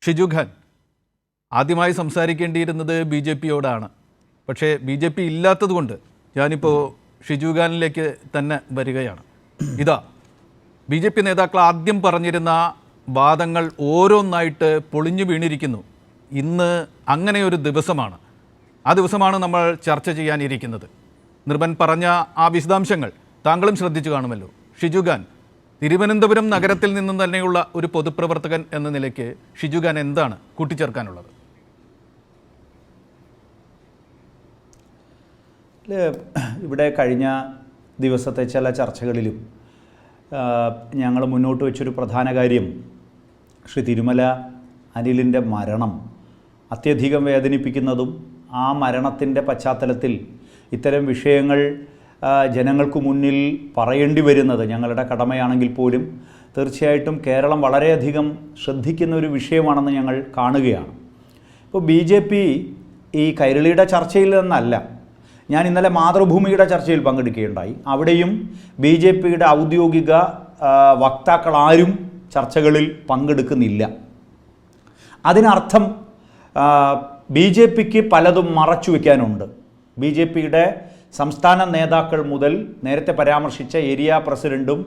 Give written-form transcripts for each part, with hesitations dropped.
ഷിജു ഖാൻ ആദ്യമായി സംസാരിക്കേണ്ടിയിരുന്നത് BJP-യോടാണ്. പക്ഷേ BJP ഇല്ലാത്തതുകൊണ്ട് ഞാനിപ്പോൾ ഷിജു ഖാനിലേക്ക് തന്നെ വരികയാണ്. ഇതാ BJP നേതാക്കൾ ആദ്യം പറഞ്ഞിരുന്ന വാദങ്ങൾ ഓരോന്നായിട്ട് പൊളിഞ്ഞു വീണിരിക്കുന്നു. ഇന്ന് അങ്ങനെയൊരു ദിവസമാണ്. ആ ദിവസമാണ് നമ്മൾ ചർച്ച ചെയ്യാനിരിക്കുന്നത്. നിർഭൻ പറഞ്ഞ ആ വിശദാംശങ്ങൾ താങ്കളും ശ്രദ്ധിച്ചു കാണുമല്ലോ. ഷിജു ഖാൻ, തിരുവനന്തപുരം നഗരത്തിൽ നിന്നും തന്നെയുള്ള ഒരു പൊതുപ്രവർത്തകൻ എന്ന നിലയ്ക്ക് ഷിജു ഖാൻ എന്താണ് കൂട്ടിച്ചേർക്കാനുള്ളത്? ഇവിടെ കഴിഞ്ഞ ദിവസത്തെ ചില ചർച്ചകളിലും ഞങ്ങൾ മുന്നോട്ട് വെച്ചൊരു പ്രധാന കാര്യം ശ്രീ തിരുമല അനിലിൻ്റെ മരണം അത്യധികം വേദനിപ്പിക്കുന്നതും ആ മരണത്തിൻ്റെ പശ്ചാത്തലത്തിൽ ഇത്തരം വിഷയങ്ങൾ ജനങ്ങൾക്ക് മുന്നിൽ പറയേണ്ടി വരുന്നത് ഞങ്ങളുടെ കടമയാണെങ്കിൽ പോലും തീർച്ചയായിട്ടും കേരളം വളരെയധികം ശ്രദ്ധിക്കുന്ന ഒരു വിഷയമാണെന്ന് ഞങ്ങൾ കാണുകയാണ്. ഇപ്പോൾ BJP ഈ കൈരളിയുടെ ചർച്ചയിൽ നിന്നല്ല, ഞാൻ ഇന്നലെ മാതൃഭൂമിയുടെ ചർച്ചയിൽ പങ്കെടുക്കുകയുണ്ടായി. അവിടെയും BJP-യുടെ ഔദ്യോഗിക വക്താക്കളാരും ചർച്ചകളിൽ പങ്കെടുക്കുന്നില്ല. അതിനർത്ഥം BJP-ക്ക് പലതും മറച്ചു വയ്ക്കാനുണ്ട്. BJP-യുടെ സംസ്ഥാന നേതാക്കൾ മുതൽ നേരത്തെ പരാമർശിച്ച ഏരിയ പ്രസിഡൻറ്റും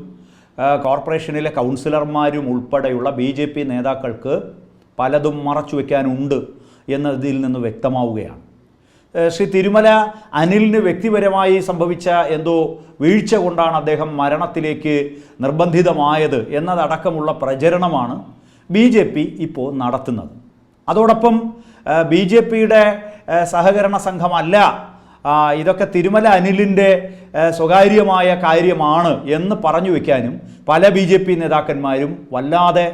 കോർപ്പറേഷനിലെ കൗൺസിലർമാരും ഉൾപ്പെടെയുള്ള BJP നേതാക്കൾക്ക് പലതും മറച്ചു വയ്ക്കാനുണ്ട് എന്നതിൽ നിന്ന് വ്യക്തമാവുകയാണ്. ശ്രീ തിരുമല അനിലിന് വ്യക്തിപരമായി സംഭവിച്ച എന്തോ വീഴ്ച കൊണ്ടാണ് അദ്ദേഹം മരണത്തിലേക്ക് നിർബന്ധിതമായത് എന്നതടക്കമുള്ള പ്രചരണമാണ് BJP ഇപ്പോൾ നടത്തുന്നത്. അതോടൊപ്പം BJP-യുടെ സഹകരണ സംഘമല്ല, ഇതൊക്കെ തിരുമല അനിലിൻ്റെ സ്വകാര്യമായ കാര്യമാണ് എന്ന് പറഞ്ഞു വയ്ക്കാനും പല BJP നേതാക്കന്മാരും വല്ലാതെ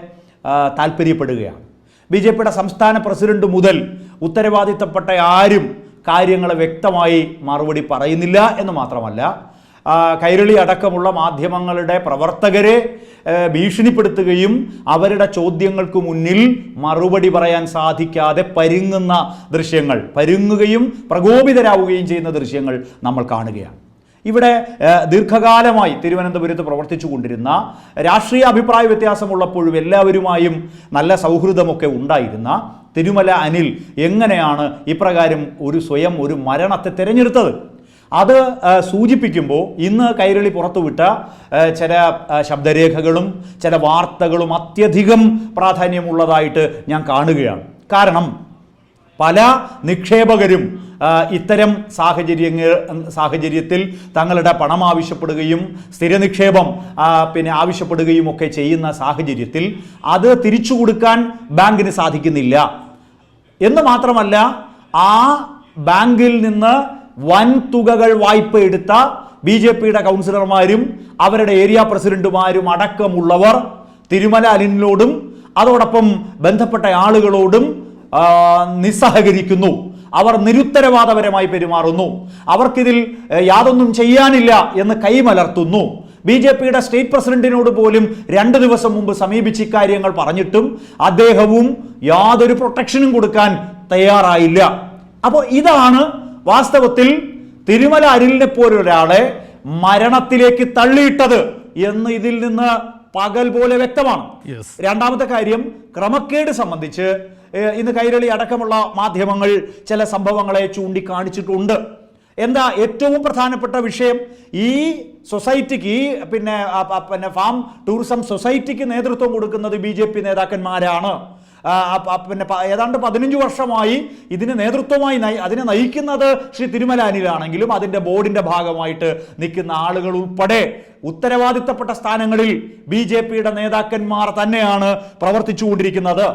താല്പര്യപ്പെടുകയാണ്. BJP-യുടെ സംസ്ഥാന പ്രസിഡന്റ് മുതൽ ഉത്തരവാദിത്തപ്പെട്ട ആരും കാര്യങ്ങൾ വ്യക്തമായി മറുപടി പറയുന്നില്ല എന്ന് മാത്രമല്ല, കൈരളി അടക്കമുള്ള മാധ്യമങ്ങളുടെ പ്രവർത്തകരെ ഭീഷണിപ്പെടുത്തുകയും അവരുടെ ചോദ്യങ്ങൾക്ക് മുന്നിൽ മറുപടി പറയാൻ സാധിക്കാതെ പരുങ്ങുകയും പ്രകോപിതരാവുകയും ചെയ്യുന്ന ദൃശ്യങ്ങൾ നമ്മൾ കാണുകയാണ്. ഇവിടെ ദീർഘകാലമായി തിരുവനന്തപുരത്ത് പ്രവർത്തിച്ചു കൊണ്ടിരുന്ന, രാഷ്ട്രീയ അഭിപ്രായ വ്യത്യാസമുള്ളപ്പോഴും എല്ലാവരുമായും നല്ല സൗഹൃദമൊക്കെ ഉണ്ടായിരുന്ന തിരുമല അനിൽ എങ്ങനെയാണ് ഇപ്രകാരം ഒരു മരണത്തെ തിരഞ്ഞെടുത്തത്? അത് സൂചിപ്പിക്കുമ്പോൾ ഇന്ന് കൈരളി പുറത്തുവിട്ട ചില ശബ്ദരേഖകളും ചില വാർത്തകളും അത്യധികം പ്രാധാന്യമുള്ളതായിട്ട് ഞാൻ കാണുകയാണ്. കാരണം പല നിക്ഷേപകരും ഇത്തരം സാഹചര്യത്തിൽ തങ്ങളുടെ പണം ആവശ്യപ്പെടുകയും സ്ഥിര നിക്ഷേപം ആവശ്യപ്പെടുകയും ഒക്കെ ചെയ്യുന്ന സാഹചര്യത്തിൽ അത് തിരിച്ചു കൊടുക്കാൻ ബാങ്കിന് സാധിക്കുന്നില്ല എന്ന് മാത്രമല്ല, ആ ബാങ്കിൽ നിന്ന് വൻ തുകകൾ വായ്പ എടുത്ത BJP-യുടെ കൗൺസിലർമാരും അവരുടെ ഏരിയ പ്രസിഡന്റുമാരും അടക്കമുള്ളവർ തിരുമല അനിലിനോടും അതോടൊപ്പം ബന്ധപ്പെട്ട ആളുകളോടും നിസ്സഹകരിക്കുന്നു. അവർ നിരുത്തരവാദപരമായി പെരുമാറുന്നു. അവർക്കിതിൽ യാതൊന്നും ചെയ്യാനില്ല എന്ന് കൈമലർത്തുന്നു. BJP-യുടെ സ്റ്റേറ്റ് പ്രസിഡന്റിനോട് പോലും 2 ദിവസം മുമ്പ് സമീപിച്ച് ഇക്കാര്യങ്ങൾ പറഞ്ഞിട്ടും അദ്ദേഹവും യാതൊരു പ്രൊട്ടക്ഷനും കൊടുക്കാൻ തയ്യാറായില്ല. അപ്പോൾ ഇതാണ് വാസ്തവത്തിൽ തിരുമല അനിലിനെ പോലൊരാളെ മരണത്തിലേക്ക് തള്ളിയിട്ടത് എന്ന് ഇതിൽ നിന്ന് പകൽ പോലെ വ്യക്തമാണ്. രണ്ടാമത്തെ കാര്യം, ക്രമക്കേട് സംബന്ധിച്ച് ഇന്ന് കൈരളി അടക്കമുള്ള മാധ്യമങ്ങൾ ചില സംഭവങ്ങളെ ചൂണ്ടിക്കാണിച്ചിട്ടുണ്ട്. എന്താ ഏറ്റവും പ്രധാനപ്പെട്ട വിഷയം? ഈ സൊസൈറ്റിക്ക് പിന്നെ ഫാം ടൂറിസം സൊസൈറ്റിക്ക് നേതൃത്വം കൊടുക്കുന്നത് BJP നേതാക്കന്മാരാണ്. ഏതാണ്ട് 15 വർഷമായി ഇതിന് നേതൃത്വമായി അതിനെ നയിക്കുന്നത് ശ്രീ തിരുമല അനിലാണെങ്കിലും അതിൻ്റെ ബോർഡിൻ്റെ ഭാഗമായിട്ട് നിൽക്കുന്ന ആളുകൾ ഉൾപ്പെടെ ഉത്തരവാദിത്തപ്പെട്ട സ്ഥാനങ്ങളിൽ BJP-യുടെ നേതാക്കന്മാർ തന്നെയാണ് പ്രവർത്തിച്ചുകൊണ്ടിരിക്കുന്നത്.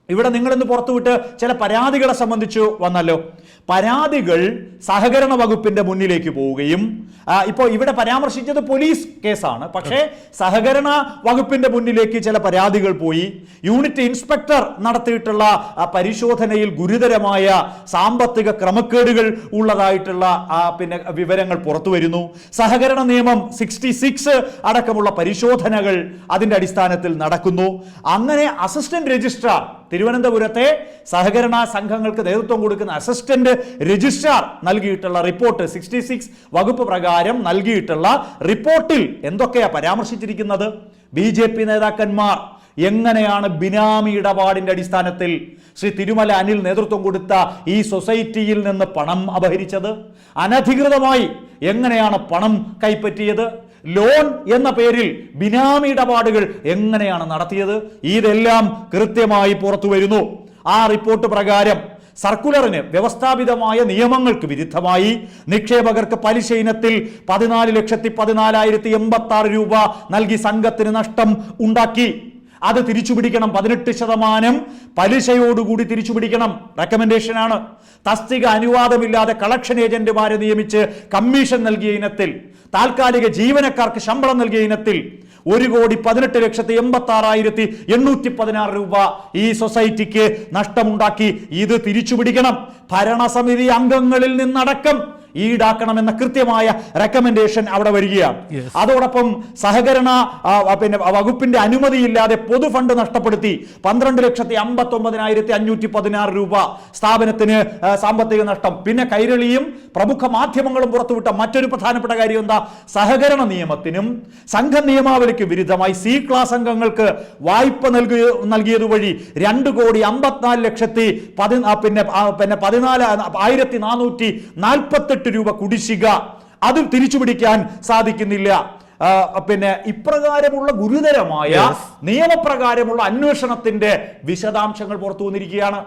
ഇവിടെ നിങ്ങളിന്ന് പുറത്തുവിട്ട് ചില പരാതികളെ സംബന്ധിച്ചു വന്നല്ലോ. പരാതികൾ സഹകരണ വകുപ്പിന്റെ മുന്നിലേക്ക് പോവുകയും, ഇപ്പോൾ ഇവിടെ പരാമർശിച്ചത് പോലീസ് കേസാണ്, പക്ഷേ സഹകരണ വകുപ്പിന്റെ മുന്നിലേക്ക് ചില പരാതികൾ പോയി. യൂണിറ്റ് ഇൻസ്പെക്ടർ നടത്തിയിട്ടുള്ള പരിശോധനയിൽ ഗുരുതരമായ സാമ്പത്തിക ക്രമക്കേടുകൾ ഉള്ളതായിട്ടുള്ള വിവരങ്ങൾ പുറത്തു വരുന്നു. സഹകരണ നിയമം 66 അടക്കമുള്ള പരിശോധനകൾ അതിന്റെ അടിസ്ഥാനത്തിൽ നടക്കുന്നു. അങ്ങനെ അസിസ്റ്റന്റ് രജിസ്ട്രാർ, തിരുവനന്തപുരത്തെ സഹകരണ സംഘങ്ങൾക്ക് നേതൃത്വം കൊടുക്കുന്ന അസിസ്റ്റന്റ് രജിസ്ട്രാർ നൽകിയിട്ടുള്ള റിപ്പോർട്ട്, 66 വകുപ്പ് പ്രകാരം നൽകിയിട്ടുള്ള റിപ്പോർട്ടിൽ എന്തൊക്കെയാ പരാമർശിച്ചിരിക്കുന്നത്? BJP നേതാക്കന്മാർ എങ്ങനെയാണ് ബിനാമി ഇടപാടിന്റെ അടിസ്ഥാനത്തിൽ ശ്രീ തിരുമല അനിൽ നേതൃത്വം കൊടുത്ത ഈ സൊസൈറ്റിയിൽ നിന്ന് പണം അപഹരിച്ചത്? അനധികൃതമായി എങ്ങനെയാണ് പണം കൈപ്പറ്റിയത്? ലോൺ എന്ന പേരിൽ ബിനാമി ഇടപാടുകൾ എങ്ങനെയാണ് നടത്തിയത്? ഇതെല്ലാം കൃത്യമായി പുറത്തു വരുന്നു. ആ റിപ്പോർട്ട് പ്രകാരം സർക്കുലറിന് വ്യവസ്ഥാപിതമായ നിയമങ്ങൾക്ക് വിരുദ്ധമായി നിക്ഷേപകർക്ക് പലിശ ഇനത്തിൽ 14,14,086 രൂപ നൽകി സംഘത്തിന് നഷ്ടം ഉണ്ടാക്കി. അത് തിരിച്ചുപിടിക്കണം. 18% പലിശയോടുകൂടി തിരിച്ചുപിടിക്കണം. റെക്കമെൻഡേഷനാണ്. തസ്തിക അനുവാദമില്ലാതെ കളക്ഷൻ ഏജന്റുമാരെ നിയമിച്ച് കമ്മീഷൻ നൽകിയ ഇനത്തിൽ, താൽക്കാലിക ജീവനക്കാർക്ക് ശമ്പളം നൽകിയ ഇനത്തിൽ 1,18,86,816 രൂപ ഈ സൊസൈറ്റിക്ക് നഷ്ടമുണ്ടാക്കി. ഇത് തിരിച്ചുപിടിക്കണം. ഭരണസമിതി അംഗങ്ങളിൽ നിന്നടക്കം ഈടാക്കണമെന്ന കൃത്യമായ റെക്കമെൻഡേഷൻ അവിടെ വരികയാണ്. അതോടൊപ്പം സഹകരണ വകുപ്പിന്റെ അനുമതിയില്ലാതെ പൊതുഫണ്ട് നഷ്ടപ്പെടുത്തി 12,59,516 രൂപ സ്ഥാപനത്തിന് സാമ്പത്തിക നഷ്ടം. പിന്നെ കൈരളിയും പ്രമുഖ മാധ്യമങ്ങളും പുറത്തുവിട്ട മറ്റൊരു പ്രധാനപ്പെട്ട കാര്യം എന്താ? സഹകരണ നിയമത്തിനും സംഘ നിയമാവലിക്ക് വിരുദ്ധമായി സി ക്ലാസ് അംഗങ്ങൾക്ക് വായ്പ നൽകിയത് വഴി 2,54,1448 രൂപ കുടിശ്ശിക, അത് തിരിച്ചുപിടിക്കാൻ സാധിക്കുന്നില്ല. ഇപ്രകാരമുള്ള ഗുരുതരമായ നിയമപ്രകാരമുള്ള അന്വേഷണത്തിന്റെ വിശദാംശങ്ങൾ പുറത്തു വന്നിരിക്കുകയാണ്.